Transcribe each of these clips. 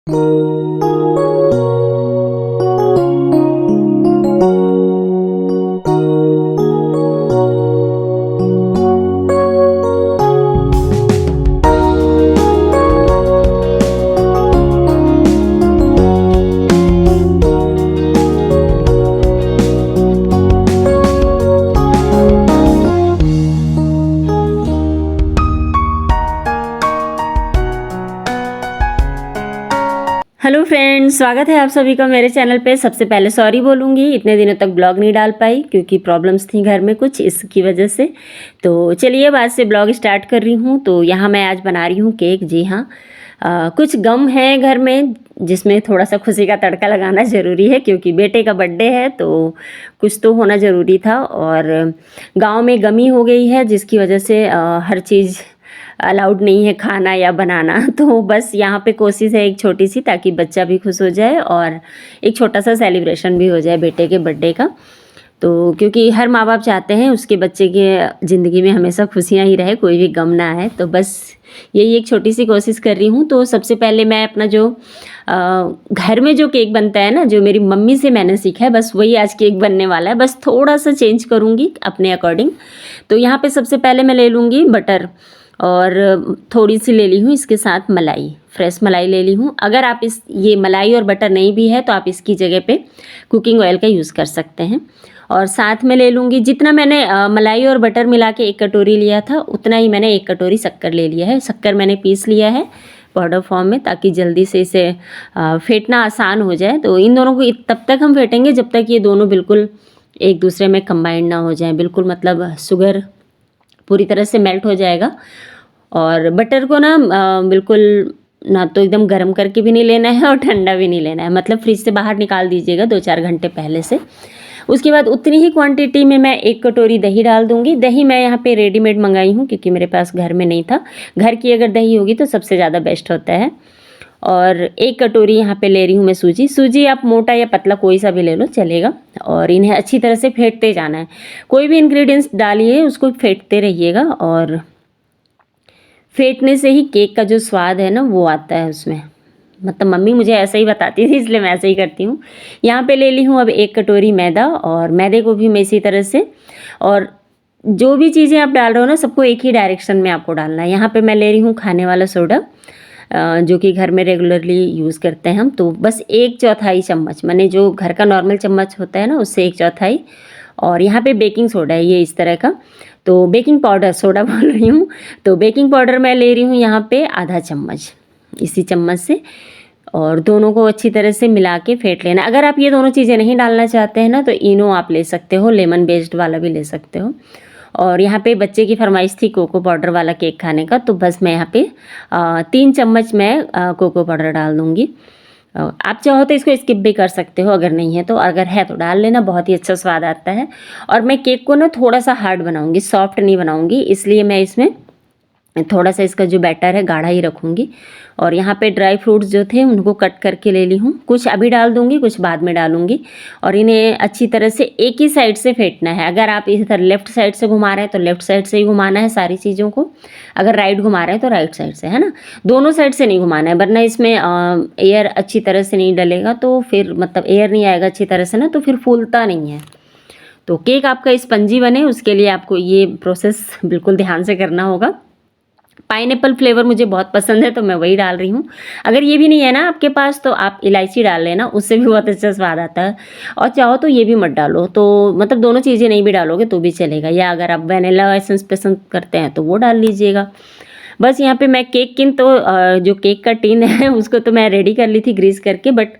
Hello friends, स्वागत है आप सभी का मेरे चैनल पे। सबसे पहले सॉरी बोलूँगी, इतने दिनों तक ब्लॉग नहीं डाल पाई क्योंकि प्रॉब्लम्स थी घर में कुछ, इसकी वजह से। तो चलिए अब आज से ब्लॉग स्टार्ट कर रही हूँ। तो यहाँ मैं आज बना रही हूँ केक। जी हाँ, कुछ गम है घर में जिसमें थोड़ा सा खुशी का तड़का लगाना ज़रूरी है क्योंकि बेटे का बर्थडे है, तो कुछ तो होना ज़रूरी था। और गांव में गमी हो गई है जिसकी वजह से हर चीज़ अलाउड नहीं है खाना या बनाना। तो बस यहाँ पे कोशिश है एक छोटी सी, ताकि बच्चा भी खुश हो जाए और एक छोटा सा सेलिब्रेशन भी हो जाए बेटे के बर्थडे का। तो क्योंकि हर माँ बाप चाहते हैं उसके बच्चे के ज़िंदगी में हमेशा खुशियाँ ही रहे, कोई भी गम ना आए। तो बस यही एक छोटी सी कोशिश कर रही हूँ। तो सबसे पहले मैं अपना जो घर में जो केक बनता है ना, जो मेरी मम्मी से मैंने सीखा है, बस वही आज केक बनने वाला है। बस थोड़ा सा चेंज करूँगी अपने अकॉर्डिंग। तो यहाँ पे सबसे पहले मैं ले लूँगी बटर, और थोड़ी सी ले ली हूँ इसके साथ मलाई, फ्रेश मलाई ले ली हूँ। अगर आप ये मलाई और बटर नहीं भी है तो आप इसकी जगह पे कुकिंग ऑयल का यूज़ कर सकते हैं। और साथ में ले लूँगी, जितना मैंने मलाई और बटर मिला के 1 कटोरी लिया था, उतना ही मैंने 1 कटोरी शक्कर ले लिया है। शक्कर मैंने पीस लिया है पाउडर फॉर्म में, ताकि जल्दी से इसे फेंटना आसान हो जाए। तो इन दोनों को तब तक हम फेंटेंगे जब तक ये दोनों बिल्कुल एक दूसरे में कंबाइंड ना हो जाए। बिल्कुल मतलब शुगर पूरी तरह से मेल्ट हो जाएगा। और बटर को ना बिल्कुल ना तो एकदम गर्म करके भी नहीं लेना है और ठंडा भी नहीं लेना है, मतलब फ्रिज से बाहर निकाल दीजिएगा 2-4 घंटे पहले से। उसके बाद उतनी ही क्वांटिटी में मैं 1 कटोरी दही डाल दूंगी। दही मैं यहाँ पे रेडीमेड मंगाई हूँ क्योंकि मेरे पास घर में नहीं था। घर की अगर दही होगी तो सबसे ज़्यादा बेस्ट होता है। और 1 कटोरी यहाँ पे ले रही हूँ मैं सूजी। सूजी आप मोटा या पतला कोई सा भी ले लो चलेगा। और इन्हें अच्छी तरह से फेंटते जाना है। कोई भी इंग्रेडिएंट्स डालिए उसको फेंटते रहिएगा, और फेंटने से ही केक का जो स्वाद है ना वो आता है उसमें। मतलब मम्मी मुझे ऐसा ही बताती थी, इसलिए मैं ऐसे ही करती हूँ। यहाँ पे ले ली हूँ अब 1 कटोरी मैदा, और मैदे को भी मैं इसी तरह से, और जो भी चीज़ें आप डाल रहे हो ना सबको एक ही डायरेक्शन में आपको डालना है। यहाँ पे मैं ले रही हूँ खाने वाला सोडा, जो कि घर में रेगुलरली यूज़ करते हैं हम। तो बस 1/4 चम्मच, मैंने जो घर का नॉर्मल चम्मच होता है ना उससे 1/4। और यहाँ पे बेकिंग सोडा है ये इस तरह का, तो बेकिंग पाउडर, सोडा बोल रही हूँ। तो बेकिंग पाउडर मैं ले रही हूँ यहाँ पे आधा चम्मच, इसी चम्मच से। और दोनों को अच्छी तरह से मिला के फेंट लेना। अगर आप ये दोनों चीज़ें नहीं डालना चाहते हैं ना तो इनो आप ले सकते हो, लेमन बेस्ड वाला भी ले सकते हो। और यहाँ पे बच्चे की फरमाइश थी कोको पाउडर वाला केक खाने का, तो बस मैं यहाँ पे 3 चम्मच मैं कोको पाउडर डाल दूँगी। आप चाहो तो इसको स्किप भी कर सकते हो अगर नहीं है तो, अगर है तो डाल लेना, बहुत ही अच्छा स्वाद आता है। और मैं केक को ना थोड़ा सा हार्ड बनाऊँगी, सॉफ्ट नहीं बनाऊँगी, इसलिए मैं इसमें थोड़ा सा इसका जो बैटर है गाढ़ा ही रखूँगी। और यहाँ पे ड्राई फ्रूट्स जो थे उनको कट करके ले ली हूँ, कुछ अभी डाल दूँगी कुछ बाद में डालूँगी। और इन्हें अच्छी तरह से एक ही साइड से फेंटना है। अगर आप इधर लेफ्ट साइड से घुमा रहे हैं तो लेफ्ट साइड से ही घुमाना है सारी चीज़ों को, अगर राइट घुमा रहे हैं तो राइट साइड से, है ना। दोनों साइड से नहीं घुमाना है, वरना इसमें एयर अच्छी तरह से नहीं डलेगा, तो फिर मतलब एयर नहीं आएगा अच्छी तरह से ना, तो फिर फूलता नहीं है। तो केक आपका स्पंजी बने उसके लिए आपको ये प्रोसेस बिल्कुल ध्यान से करना होगा। पाइनएप्पल फ्लेवर मुझे बहुत पसंद है तो मैं वही डाल रही हूँ। अगर ये भी नहीं है ना आपके पास तो आप इलायची डाल लेना, उससे भी बहुत अच्छा स्वाद आता है। और चाहो तो ये भी मत डालो, तो मतलब दोनों चीज़ें नहीं भी डालोगे तो भी चलेगा, या अगर आप वैनिला एसेंस पसंद करते हैं तो वो डाल लीजिएगा। बस यहाँ पे मैं केक किन तो जो केक का टिन है उसको तो मैं रेडी कर ली थी ग्रीस करके, बट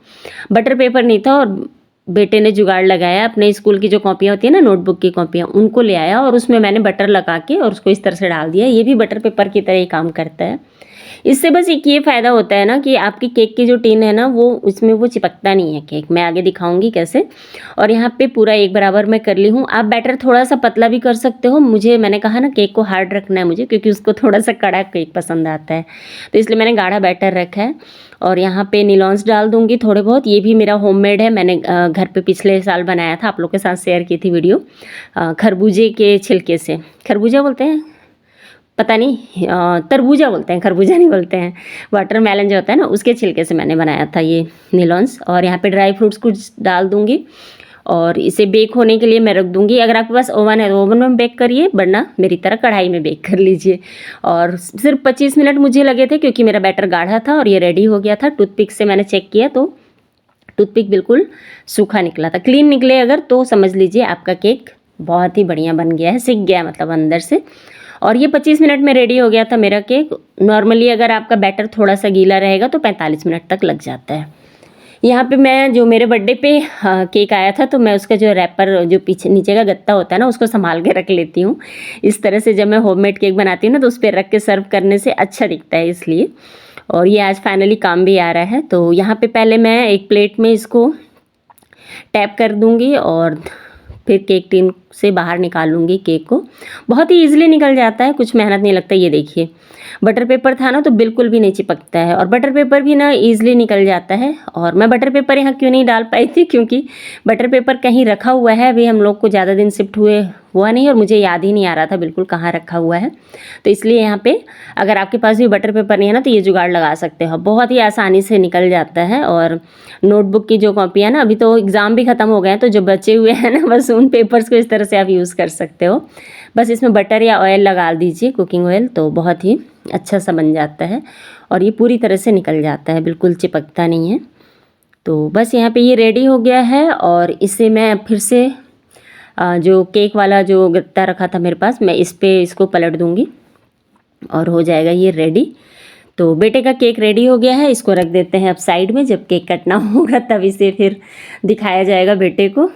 बटर पेपर नहीं था। और बेटे ने जुगाड़ लगाया, अपने स्कूल की जो कॉपियाँ होती है ना, नोटबुक की कॉपियाँ, उनको ले आया और उसमें मैंने बटर लगा के और उसको इस तरह से डाल दिया। ये भी बटर पेपर की तरह ही काम करता है। इससे बस एक ये फ़ायदा होता है ना कि आपकी केक की जो टिन है ना वो उसमें वो चिपकता नहीं है केक। मैं आगे दिखाऊंगी कैसे। और यहाँ पे पूरा एक बराबर मैं कर ली हूँ। आप बैटर थोड़ा सा पतला भी कर सकते हो, मैंने कहा ना केक को हार्ड रखना है मुझे, क्योंकि उसको थोड़ा सा कड़ा केक पसंद आता है, तो इसलिए मैंने गाढ़ा बैटर रखा है। और यहाँ पे निलॉन्स डाल दूंगी थोड़े बहुत, ये भी मेरा होममेड है, मैंने घर पे पिछले साल बनाया था, आप लोग के साथ शेयर की थी वीडियो। खरबूजे के छिलके से, खरबूजा बोलते हैं, पता नहीं तरबूजा बोलते हैं, खरबूजा नहीं बोलते हैं, वाटरमेलन जो होता है ना उसके छिलके से मैंने बनाया था ये निलॉन्स। और यहाँ पे ड्राई फ्रूट्स कुछ डाल दूँगी और इसे बेक होने के लिए मैं रख दूँगी। अगर आपके पास ओवन है तो ओवन में बेक करिए, वरना मेरी तरह कढ़ाई में बेक कर लीजिए। और सिर्फ 25 मिनट मुझे लगे थे क्योंकि मेरा बैटर गाढ़ा था और ये रेडी हो गया था। टूथपिक से मैंने चेक किया तो टूथपिक बिल्कुल सूखा निकला था। क्लीन निकले अगर तो समझ लीजिए आपका केक बहुत ही बढ़िया बन गया है, सिक गया मतलब अंदर से। और ये 25 मिनट में रेडी हो गया था मेरा केक। नॉर्मली अगर आपका बैटर थोड़ा सा गीला रहेगा तो 45 मिनट तक लग जाता है। यहाँ पे मैं जो मेरे बर्थडे पे केक आया था तो मैं उसका जो रैपर जो पीछे नीचे का गत्ता होता है ना उसको संभाल के रख लेती हूँ। इस तरह से जब मैं होममेड केक बनाती हूँ ना तो उस पर रख के सर्व करने से अच्छा दिखता है इसलिए। और ये आज फाइनली काम भी आ रहा है। तो यहाँ पे पहले मैं एक प्लेट में इसको टैप कर दूँगी और फिर केक टिन से बाहर निकाल लूँगी केक को। बहुत ही ईजिली निकल जाता है, कुछ मेहनत नहीं लगता। ये देखिए बटर पेपर था ना तो बिल्कुल भी नहीं चिपकता है और बटर पेपर भी ना ईजिली निकल जाता है। और मैं बटर पेपर यहाँ क्यों नहीं डाल पाई थी क्योंकि बटर पेपर कहीं रखा हुआ है, अभी हम लोग को ज़्यादा दिन शिफ्ट हुआ नहीं और मुझे याद ही नहीं आ रहा था बिल्कुल कहाँ रखा हुआ है। तो इसलिए यहाँ पे अगर आपके पास भी बटर पेपर नहीं है ना तो ये जुगाड़ लगा सकते हो, बहुत ही आसानी से निकल जाता है। और नोटबुक की जो कॉपी है ना, अभी तो एग्ज़ाम भी ख़त्म हो गए हैं तो जो बचे हुए हैं ना बस उन पेपर्स को इस तरह से आप यूज़ कर सकते हो। बस इसमें बटर या ऑयल लगा दीजिए, कुकिंग ऑयल, तो बहुत ही अच्छा सा बन जाता है और ये पूरी तरह से निकल जाता है, बिल्कुल चिपकता नहीं है। तो बस यहाँ पे ये रेडी हो गया है और इसे मैं फिर से जो केक वाला जो गत्ता रखा था मेरे पास, मैं इस पे इसको पलट दूँगी और हो जाएगा ये रेडी। तो बेटे का केक रेडी हो गया है, इसको रख देते हैं अब साइड में। जब केक कटना होगा तब इसे फिर दिखाया जाएगा बेटे को।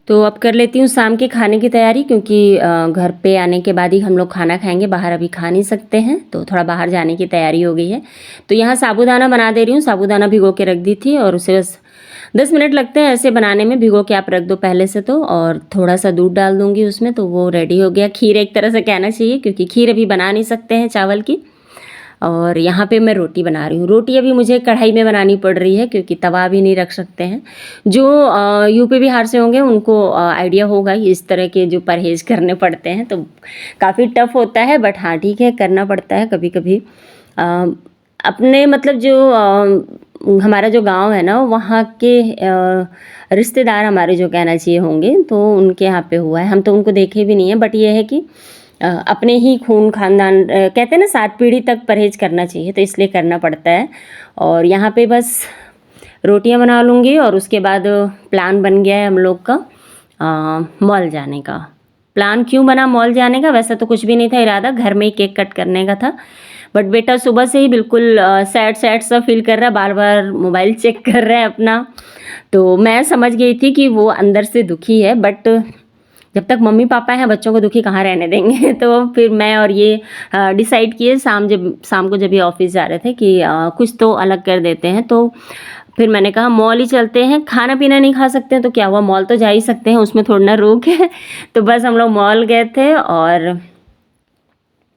तो अब कर लेती हूँ शाम के खाने की तैयारी क्योंकि घर पे आने के बाद ही हम लोग खाना खाएंगे, बाहर अभी खा नहीं सकते हैं। तो थोड़ा बाहर जाने की तैयारी हो गई है। तो यहाँ साबूदाना बना दे रही हूँ। साबूदाना भिगो के रख दी थी और उसे बस 10 मिनट लगते हैं ऐसे बनाने में। भिगो के आप रख दो पहले से तो, और थोड़ा सा दूध डाल दूँगी उसमें तो वो रेडी हो गया। खीर एक तरह से कहना चाहिए क्योंकि खीर अभी बना नहीं सकते हैं चावल की। और यहाँ पे मैं रोटी बना रही हूँ। रोटी अभी मुझे कढ़ाई में बनानी पड़ रही है क्योंकि तवा भी नहीं रख सकते हैं। जो यूपी बिहार से होंगे उनको आइडिया होगा इस तरह के जो परहेज़ करने पड़ते हैं। तो काफ़ी टफ होता है, बट हाँ ठीक है, करना पड़ता है कभी कभी। अपने मतलब जो हमारा जो गांव है ना वहाँ के रिश्तेदार हमारे जो कहना चाहिए होंगे तो उनके यहाँ पे हुआ है। हम तो उनको देखे भी नहीं है, बट ये है कि अपने ही खून खानदान कहते हैं ना 7 पीढ़ी तक परहेज करना चाहिए, तो इसलिए करना पड़ता है। और यहाँ पे बस रोटियां बना लूँगी और उसके बाद प्लान बन गया है हम लोग का मॉल जाने का। प्लान क्यों बना मॉल जाने का, वैसा तो कुछ भी नहीं था, इरादा घर में ही केक कट करने का था। बट बेटा सुबह से ही बिल्कुल सैड सैड सा फील कर रहा है, बार बार मोबाइल चेक कर रहा है अपना। तो मैं समझ गई थी कि वो अंदर से दुखी है, बट जब तक मम्मी पापा हैं बच्चों को दुखी कहाँ रहने देंगे। तो फिर मैं और ये डिसाइड किए शाम को जब ये ऑफिस जा रहे थे कि कुछ तो अलग कर देते हैं। तो फिर मैंने कहा मॉल ही चलते हैं, खाना पीना नहीं खा सकते हैं तो क्या हुआ, मॉल तो जा ही सकते हैं, उसमें थोड़ा ना रोक है। तो बस हम लोग मॉल गए थे और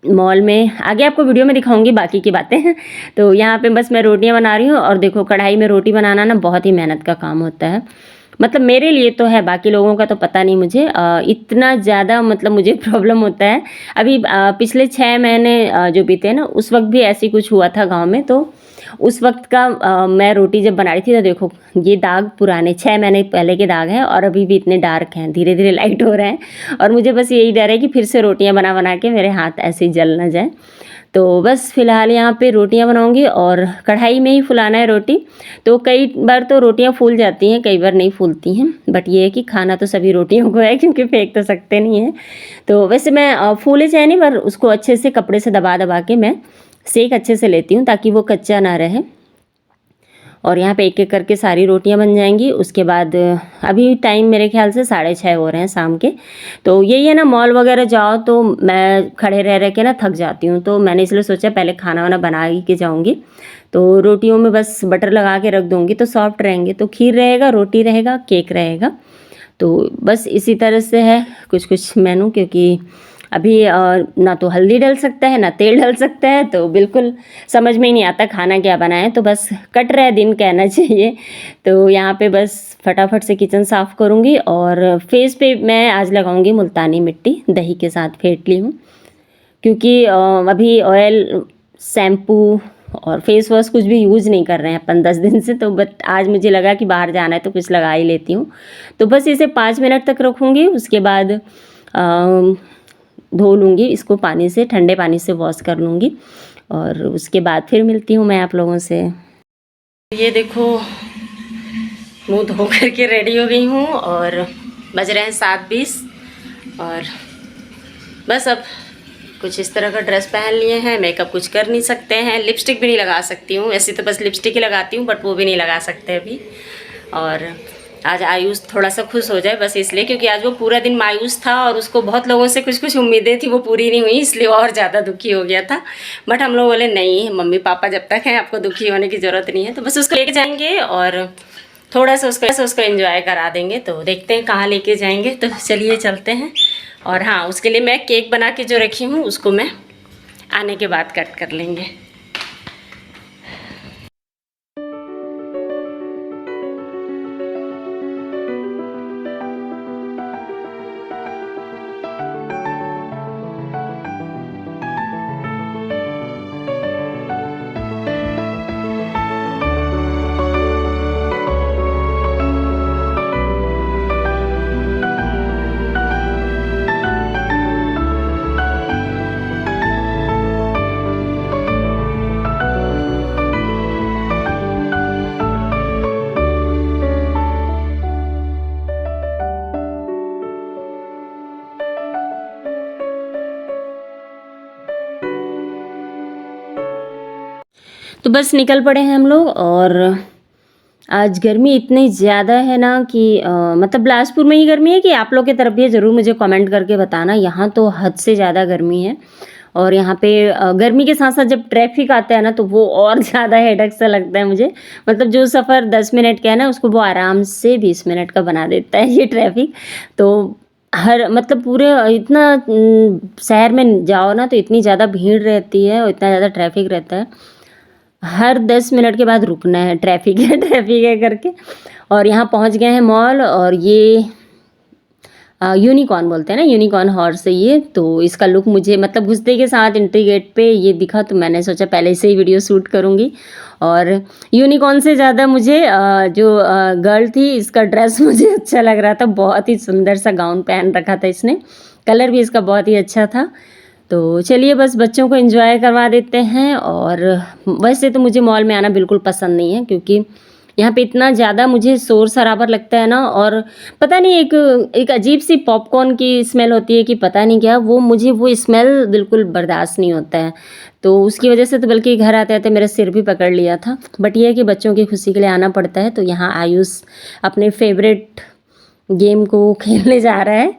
मॉल में आगे आपको वीडियो में दिखाऊंगी बाकी की बातें। तो यहाँ पे बस मैं रोटियाँ बना रही हूँ और देखो कढ़ाई में रोटी बनाना ना बहुत ही मेहनत का काम होता है। मतलब मेरे लिए तो है, बाकी लोगों का तो पता नहीं मुझे। इतना ज़्यादा मतलब मुझे प्रॉब्लम होता है। अभी पिछले 6 महीने जो बीते हैं ना उस वक्त भी ऐसी कुछ हुआ था गांव में। तो उस वक्त का मैं रोटी जब बना रही थी तो देखो ये दाग पुराने 6 महीने पहले के दाग हैं और अभी भी इतने डार्क हैं, धीरे धीरे लाइट हो रहे हैं। और मुझे बस यही डर है कि फिर से रोटियां बना बना के मेरे हाथ ऐसे ही जल ना जाए। तो बस फ़िलहाल यहाँ पे रोटियां बनाऊंगी और कढ़ाई में ही फुलाना है रोटी। तो कई बार तो रोटियां फूल जाती हैं, कई बार नहीं फूलती हैं, बट ये है कि खाना तो सभी रोटियों को है क्योंकि फेंक तो सकते नहीं हैं। तो वैसे मैं फूले चाहे नहीं, पर उसको अच्छे से कपड़े से दबा दबा के मैं सेक अच्छे से लेती हूँ ताकि वो कच्चा ना रहे। और यहाँ पे एक एक करके सारी रोटियां बन जाएंगी। उसके बाद अभी टाइम मेरे ख्याल से 6:30 हो रहे हैं शाम के। तो यही है ना, मॉल वगैरह जाओ तो मैं खड़े रह के ना थक जाती हूँ, तो मैंने इसलिए सोचा पहले खाना वाना बना ही के जाऊँगी। तो रोटियों में बस बटर लगा के रख दूँगी तो सॉफ्ट रहेंगे। तो खीर रहेगा, रोटी रहेगा, केक रहेगा। तो बस इसी तरह से है कुछ कुछ मेनू, क्योंकि अभी ना तो हल्दी डल सकता है ना तेल डल सकता है, तो बिल्कुल समझ में ही नहीं आता खाना क्या बनाएं। तो बस कट रहा है दिन कहना चाहिए। तो यहाँ पे बस फटाफट से किचन साफ़ करूँगी और फेस पे मैं आज लगाऊँगी मुल्तानी मिट्टी, दही के साथ फेंट ली हूँ, क्योंकि अभी ऑयल, शैम्पू और फेस वॉश कुछ भी यूज़ नहीं कर रहे हैं अपन 10 दिन से। तो बट आज मुझे लगा कि बाहर जाना है तो कुछ लगा ही लेती हूँ। तो बस इसे 5 मिनट तक रखूँगी, उसके बाद धो लूँगी इसको पानी से, ठंडे पानी से वॉश कर लूँगी और उसके बाद फिर मिलती हूँ मैं आप लोगों से। ये देखो मुँह धो करके रेडी हो गई हूँ और बज रहे हैं 7:20 और बस अब कुछ इस तरह का ड्रेस पहन लिए हैं। मेकअप कुछ कर नहीं सकते हैं, लिपस्टिक भी नहीं लगा सकती हूँ, ऐसे तो बस लिपस्टिक ही लगाती हूँ बट वो भी नहीं लगा सकते अभी। और आज आयुष थोड़ा सा खुश हो जाए बस इसलिए, क्योंकि आज वो पूरा दिन मायूस था और उसको बहुत लोगों से कुछ कुछ उम्मीदें थी वो पूरी नहीं हुई, इसलिए और ज़्यादा दुखी हो गया था। बट हम लोग बोले नहीं, मम्मी पापा जब तक हैं आपको दुखी होने की ज़रूरत नहीं है। तो बस उसको लेके जाएंगे और थोड़ा सा उसको एंजॉय करा देंगे। तो देखते हैं कहाँ लेके जाएंगे, तो चलिए चलते हैं। और हाँ, उसके लिए मैं केक बना के जो रखी हूँ उसको मैं आने के बाद कट कर लेंगे। तो बस निकल पड़े हैं हम लोग। और आज गर्मी इतनी ज़्यादा है ना कि मतलब बिलासपुर में ही गर्मी है कि आप लोग की तरफ भी है, ज़रूर मुझे कमेंट करके बताना। यहाँ तो हद से ज़्यादा गर्मी है और यहाँ पे गर्मी के साथ साथ जब ट्रैफिक आता है ना तो वो और ज़्यादा हेडेक सा लगता है मुझे। मतलब जो सफ़र 10 मिनट का है ना उसको वो आराम से 20 मिनट का बना देता है ये ट्रैफिक। तो हर मतलब पूरे इतना शहर में जाओ ना तो इतनी ज़्यादा भीड़ रहती है और इतना ज़्यादा ट्रैफिक रहता है, हर 10 मिनट के बाद रुकना है, ट्रैफिक है करके। और यहाँ पहुँच गए हैं मॉल और ये यूनिकॉर्न बोलते हैं ना, यूनिकॉर्न हॉर्स है ये। तो इसका लुक मुझे मतलब घुसते के साथ एंट्री गेट पे ये दिखा तो मैंने सोचा पहले से ही वीडियो शूट करूँगी। और यूनिकॉर्न से ज़्यादा मुझे जो गर्ल थी इसका ड्रेस मुझे अच्छा लग रहा था, बहुत ही सुंदर सा गाउन पहन रखा था इसने, कलर भी इसका बहुत ही अच्छा था। तो चलिए बस बच्चों को एंजॉय करवा देते हैं। और वैसे तो मुझे मॉल में आना बिल्कुल पसंद नहीं है, क्योंकि यहाँ पे इतना ज़्यादा मुझे शोर शराबर लगता है ना, और पता नहीं एक अजीब सी पॉपकॉर्न की स्मेल होती है कि पता नहीं क्या, वो मुझे वो स्मेल बिल्कुल बर्दाश्त नहीं होता है। तो उसकी वजह से तो बल्कि घर आते आते मेरा सिर भी पकड़ लिया था। बट ये है कि बच्चों की खुशी के लिए आना पड़ता है। तो यहाँ आयुष अपने फेवरेट गेम को खेलने जा रहा है।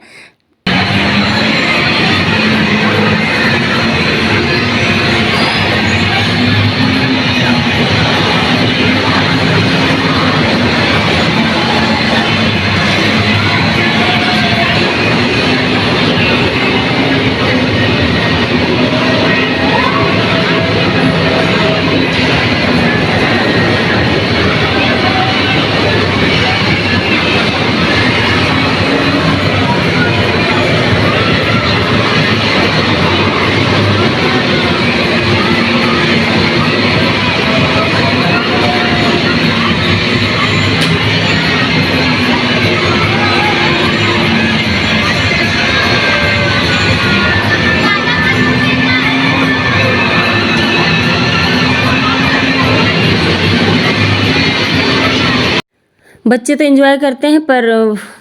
बच्चे तो एंजॉय करते हैं पर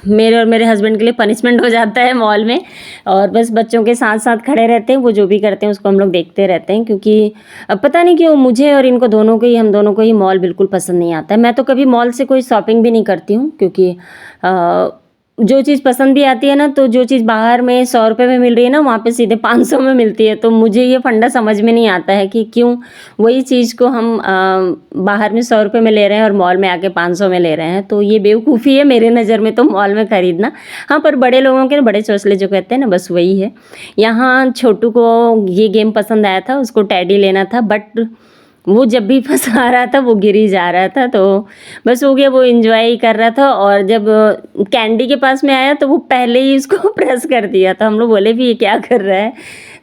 मेरे और मेरे हस्बैंड के लिए पनिशमेंट हो जाता है मॉल में। और बस बच्चों के साथ साथ खड़े रहते हैं, वो जो भी करते हैं उसको हम लोग देखते रहते हैं। क्योंकि अब पता नहीं क्यों मुझे और इनको दोनों को ही, हम दोनों को ही मॉल बिल्कुल पसंद नहीं आता है। मैं तो कभी मॉल से कोई शॉपिंग भी नहीं करती हूँ, क्योंकि जो चीज़ पसंद भी आती है ना, तो जो चीज़ बाहर में 100 रुपए में मिल रही है ना, वहाँ पे सीधे 500 में मिलती है। तो मुझे ये फंडा समझ में नहीं आता है कि क्यों वही चीज़ को हम बाहर में 100 रुपए में ले रहे हैं और मॉल में आके 500 में ले रहे हैं। तो ये बेवकूफ़ी है मेरे नज़र में तो मॉल में ख़रीदना। हाँ, पर बड़े लोगों के बड़े चौंसले जो कहते हैं ना, बस वही है। यहाँ छोटू को ये गेम पसंद आया था, उसको टेडी लेना था, बट वो जब भी फँसा रहा था वो गिर ही जा रहा था। तो बस हो गया, वो एंजॉय ही कर रहा था। और जब कैंडी के पास में आया तो वो पहले ही उसको प्रेस कर दिया था। हम लोग बोले भी ये क्या कर रहा है।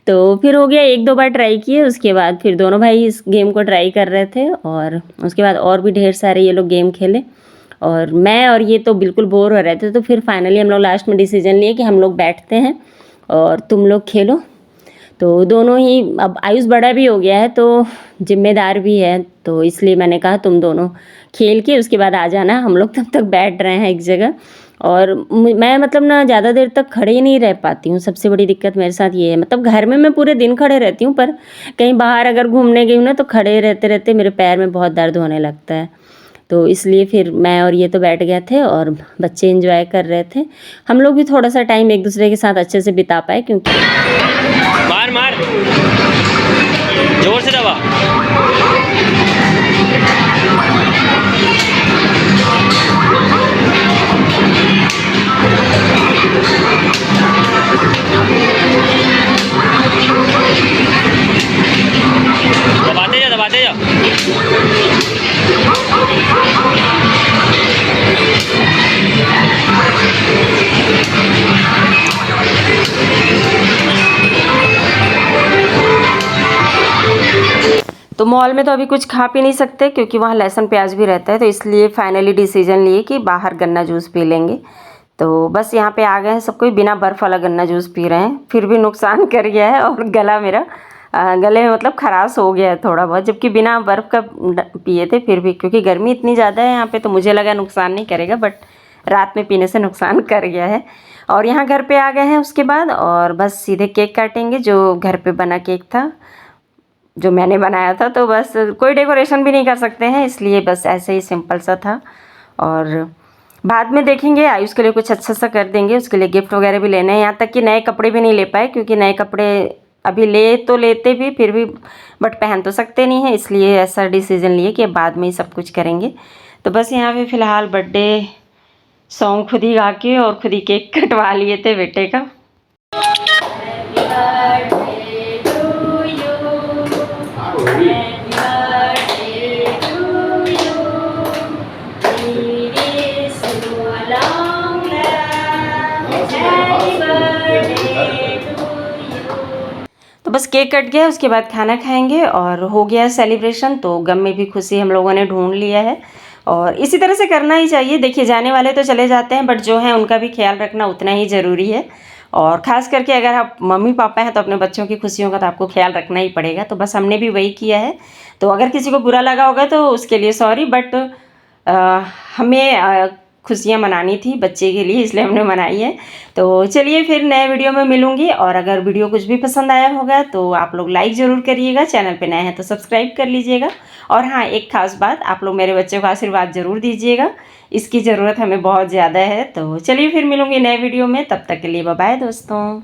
तो फिर हो गया, 1-2 बार ट्राई किए, उसके बाद फिर दोनों भाई इस गेम को ट्राई कर रहे थे। और उसके बाद और भी ढेर सारे ये लोग गेम खेले और मैं और ये तो बिल्कुल बोर हो रहे थे। तो फिर फाइनली हम लोग लास्ट में डिसीजन लिए कि हम लोग बैठते हैं और तुम लोग खेलो। तो दोनों ही, अब आयुष बड़ा भी हो गया है तो जिम्मेदार भी है, तो इसलिए मैंने कहा तुम दोनों खेल के उसके बाद आ जाना। हम लोग तब तक बैठ रहे हैं एक जगह। और मैं मतलब ना ज़्यादा देर तक खड़े ही नहीं रह पाती हूँ, सबसे बड़ी दिक्कत मेरे साथ ये है। मतलब घर में मैं पूरे दिन खड़े रहती हूँ, पर कहीं बाहर अगर घूमने गई हूँ ना, तो खड़े रहते रहते मेरे पैर में बहुत दर्द होने लगता है। तो इसलिए फिर मैं और ये तो बैठ गए थे और बच्चे एंजॉय कर रहे थे। हम लोग भी थोड़ा सा टाइम एक दूसरे के साथ अच्छे से बिता पाए, क्योंकि मार मार जोर से दबा। दबाते जा। तो मॉल में तो अभी कुछ खा पी नहीं सकते क्योंकि वहाँ लहसुन प्याज भी रहता है। तो इसलिए फाइनली डिसीजन लिए कि बाहर गन्ना जूस पी लेंगे। तो बस यहाँ पे आ गए हैं, सब कोई बिना बर्फ़ वाला गन्ना जूस पी रहे हैं। फिर भी नुकसान कर गया है और गला मेरा गले में मतलब खराश हो गया है थोड़ा बहुत, जबकि बिना बर्फ़ का पिए थे। फिर भी क्योंकि गर्मी इतनी ज़्यादा है यहाँ पे, तो मुझे लगा नुकसान नहीं करेगा, बट रात में पीने से नुकसान कर गया है। और यहाँ घर पे आ गए हैं उसके बाद, और बस सीधे केक काटेंगे, जो घर पे बना केक था, जो मैंने बनाया था। तो बस कोई डेकोरेशन भी नहीं कर सकते हैं, इसलिए बस ऐसे ही सिंपल सा था। और बाद में देखेंगे, आयुष के लिए कुछ अच्छा सा कर देंगे, उसके लिए गिफ्ट वगैरह भी लेने हैं। यहाँ तक कि नए कपड़े भी नहीं ले पाए, क्योंकि नए कपड़े अभी ले तो लेते भी, फिर भी बट पहन तो सकते नहीं हैं, इसलिए ऐसा डिसीज़न लिए कि बाद में ही सब कुछ करेंगे। तो बस यहाँ पे फ़िलहाल बर्थडे सॉन्ग खुद ही गा के और खुद ही केक कटवा लिए थे बेटे का। तो बस केक कट गया, उसके बाद खाना खाएंगे और हो गया सेलिब्रेशन। तो गम में भी खुशी हम लोगों ने ढूंढ लिया है, और इसी तरह से करना ही चाहिए। देखिए, जाने वाले तो चले जाते हैं, बट जो है उनका भी ख्याल रखना उतना ही ज़रूरी है। और ख़ास करके अगर आप मम्मी पापा हैं तो अपने बच्चों की खुशियों का तो आपको ख्याल रखना ही पड़ेगा। तो बस हमने भी वही किया है। तो अगर किसी को बुरा लगा होगा तो उसके लिए सॉरी, बट हमें खुशियाँ मनानी थी बच्चे के लिए, इसलिए हमने मनाई है। तो चलिए फिर नए वीडियो में मिलूँगी, और अगर वीडियो कुछ भी पसंद आया होगा तो आप लोग लाइक ज़रूर करिएगा, चैनल पे नए हैं तो सब्सक्राइब कर लीजिएगा। और हाँ, एक ख़ास बात, आप लोग मेरे बच्चों को आशीर्वाद ज़रूर दीजिएगा, इसकी ज़रूरत हमें बहुत ज़्यादा है। तो चलिए फिर मिलूँगी नए वीडियो में, तब तक के लिए बाय बाय दोस्तों।